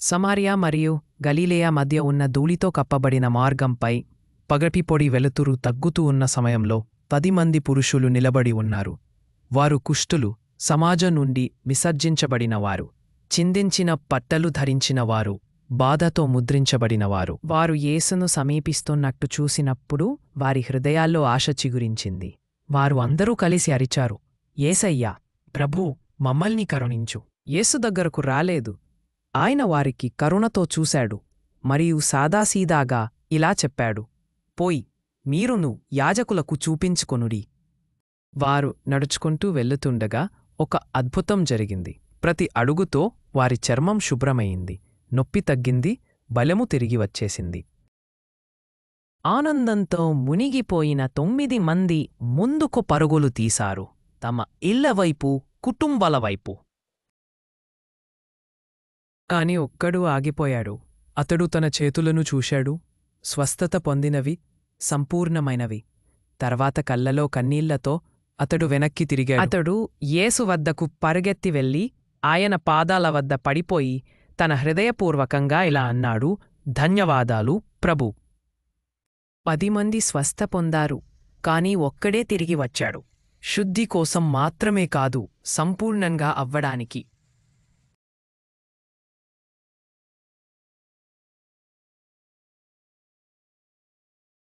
Samaria మరియు గలిలయ మధ్య ఉన్న ధూళితో కప్పబడిన మార్గంపై పగటిపొడి వెలుతురు తగ్గుతూ ఉన్న సమయంలో 10 మంది పురుషులు నిలబడి ఉన్నారు. వారు కుష్ఠులు, సమాజం నుండి విసర్జించబడినవారు, చిందించిన పట్టలు ధరించినవారు, బాధతో ముద్రించబడినవారు. వారు యేసును సమీపిస్తున్నట్టు చూసినప్పుడు వారి హృదయాల్లో ఆశ చిగురించింది. వారు అందరూ కలిసి అరిచారు, యేసయ్యా, ప్రభూ, మమ్మల్ని కరుణించు. యేసు దగ్గరకు రాలేదు. ఆయన వారికి కరుణతో చూశాడు మరియు సాదాసీదాగా ఇలా చెప్పాడు, పోయి మీరును యాజకులకు చూపించుకొనుడి. వారు నడుచుకుంటూ వెళ్లుతుండగా ఒక అద్భుతం జరిగింది. ప్రతి అడుగుతో వారి చర్మం శుభ్రమయింది, నొప్పి తగ్గింది, బలము తిరిగి వచ్చేసింది. ఆనందంతో మునిగిపోయిన 9 మంది ముందుకు పరుగులు తీశారు, తమ ఇళ్లవైపు, కుటుంబాల వైపు. కాని ఒక్కడు ఆగిపోయాడు. అతడు తన చేతులను చూశాడు. స్వస్థత పొందినవి, సంపూర్ణమైనవి. తర్వాత కళ్ళలో కన్నీళ్లతో అతడు వెనక్కి తిరిగాడు. అతడు యేసు వద్దకు పరుగెత్తి వెళ్ళి ఆయన పాదాల వద్ద పడిపోయి తన హృదయపూర్వకంగా ఇలా అన్నాడు, ధన్యవాదాలు ప్రభూ. 10 మంది స్వస్థ పొందారు, కాని ఒక్కడే తిరిగి వచ్చాడు. శుద్ధి కోసం మాత్రమే కాదు, సంపూర్ణంగా అవ్వడానికి.